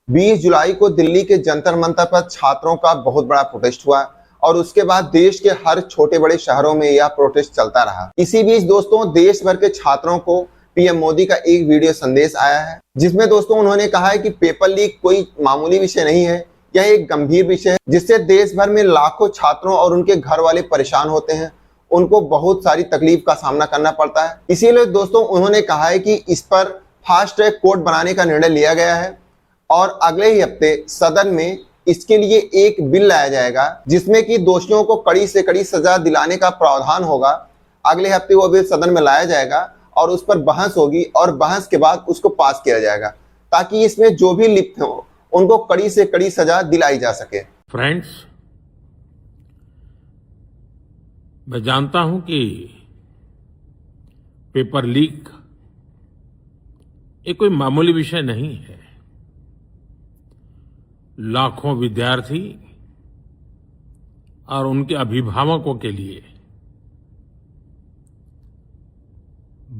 20 जुलाई को दिल्ली के जंतर मंतर पर छात्रों का बहुत बड़ा प्रोटेस्ट हुआ और उसके बाद देश के हर छोटे बड़े शहरों में यह प्रोटेस्ट चलता रहा। इसी बीच दोस्तों देश भर के छात्रों को पीएम मोदी का एक वीडियो संदेश आया है, जिसमें दोस्तों उन्होंने कहा है कि पेपर लीक कोई मामूली विषय नहीं है, यह एक गंभीर विषय है जिससे देश भर में लाखों छात्रों और उनके घर वाले परेशान होते हैं, उनको बहुत सारी तकलीफ का सामना करना पड़ता है। इसीलिए दोस्तों उन्होंने कहा है कि इस पर फास्ट ट्रैक कोर्ट बनाने का निर्णय लिया गया है और अगले ही हफ्ते सदन में इसके लिए एक बिल लाया जाएगा जिसमें कि दोषियों को कड़ी से कड़ी सजा दिलाने का प्रावधान होगा। अगले हफ्ते वो बिल सदन में लाया जाएगा और उस पर बहस होगी और बहस के बाद उसको पास किया जाएगा ताकि इसमें जो भी लिप्त हो उनको कड़ी से कड़ी सजा दिलाई जा सके। फ्रेंड्स, मैं जानता हूं कि पेपर लीक ये कोई मामूली विषय नहीं है। लाखों विद्यार्थी और उनके अभिभावकों के लिए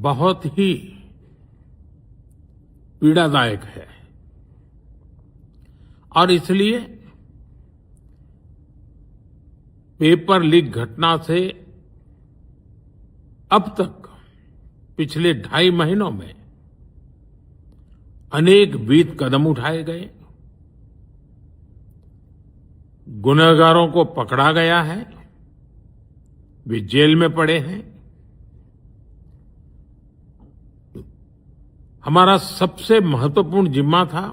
बहुत ही पीड़ादायक है और इसलिए पेपर लीक घटना से अब तक पिछले 2.5 महीनों में अनेक विहित कदम उठाए गए, गुनहगारों को पकड़ा गया है, वे जेल में पड़े हैं। हमारा सबसे महत्वपूर्ण जिम्मा था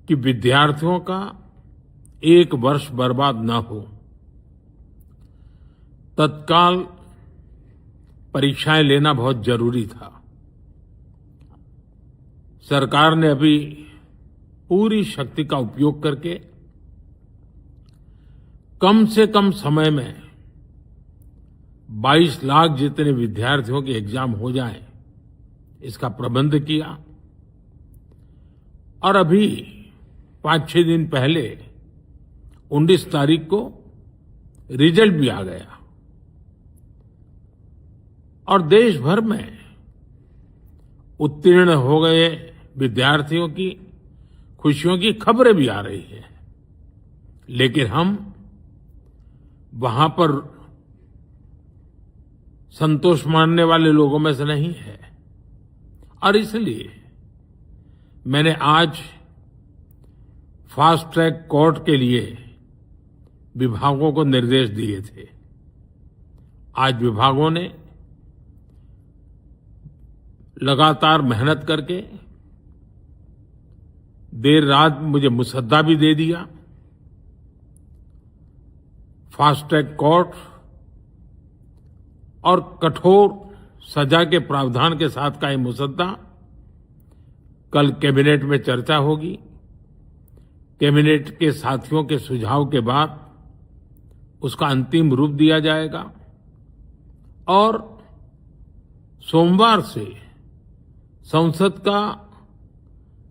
कि विद्यार्थियों का 1 वर्ष बर्बाद न हो। तत्काल परीक्षाएं लेना बहुत जरूरी था। सरकार ने अभी पूरी शक्ति का उपयोग करके कम से कम समय में 22 लाख जितने विद्यार्थियों के एग्जाम हो जाएं, इसका प्रबंध किया और अभी 5-6 दिन पहले 19 तारीख को रिजल्ट भी आ गया और देश भर में उत्तीर्ण हो गए विद्यार्थियों की खुशियों की खबरें भी आ रही हैं। लेकिन हम वहां पर संतोष मानने वाले लोगों में से नहीं है और इसलिए मैंने आज फास्ट ट्रैक कोर्ट के लिए विभागों को निर्देश दिए थे। आज विभागों ने लगातार मेहनत करके देर रात मुझे मुसद्दा भी दे दिया। फास्ट ट्रैक कोर्ट और कठोर सजा के प्रावधान के साथ का ये मुसद्दा कल कैबिनेट में चर्चा होगी। कैबिनेट के साथियों के सुझाव के बाद उसका अंतिम रूप दिया जाएगा और सोमवार से संसद का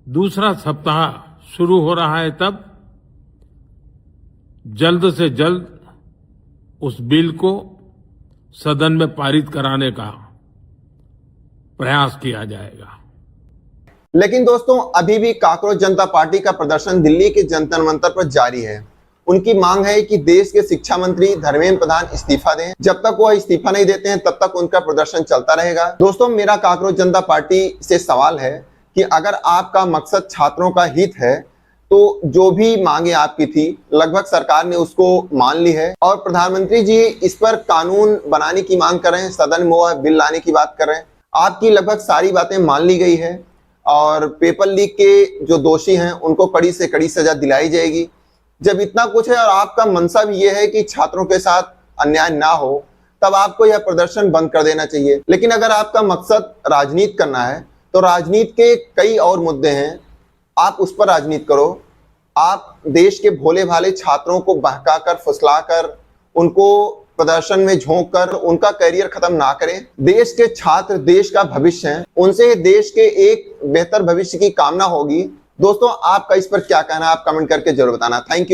दूसरा सप्ताह शुरू हो रहा है, तब जल्द से जल्द उस बिल को सदन में पारित कराने का प्रयास किया जाएगा। लेकिन दोस्तों अभी भी कांकरोच जनता पार्टी का प्रदर्शन दिल्ली के जंतर मंतर पर जारी है। उनकी मांग है कि देश के शिक्षा मंत्री धर्मेंद्र प्रधान इस्तीफा दें। जब तक वो इस्तीफा नहीं देते हैं तब तक उनका प्रदर्शन चलता रहेगा। दोस्तों मेरा कांकरोच जनता पार्टी से सवाल है कि अगर आपका मकसद छात्रों का हित है तो जो भी मांगे आपकी थी लगभग सरकार ने उसको मान ली है और प्रधानमंत्री जी इस पर कानून बनाने की मांग कर रहे हैं, सदन में वह बिल लाने की बात कर रहे हैं। आपकी लगभग सारी बातें मान ली गई है और पेपर लीक के जो दोषी हैं उनको कड़ी से कड़ी सजा दिलाई जाएगी। जब इतना कुछ है और आपका मंशा भी यह है कि छात्रों के साथ अन्याय ना हो, तब आपको यह प्रदर्शन बंद कर देना चाहिए। लेकिन अगर आपका मकसद राजनीति करना है तो राजनीति के कई और मुद्दे हैं, आप उस पर राजनीति करो। आप देश के भोले भाले छात्रों को बहकाकर फुसलाकर उनको प्रदर्शन में झोंक कर उनका करियर खत्म ना करें। देश के छात्र देश का भविष्य हैं, उनसे देश के एक बेहतर भविष्य की कामना होगी। दोस्तों आपका इस पर क्या कहना है, आप कमेंट करके जरूर बताना। Thank you.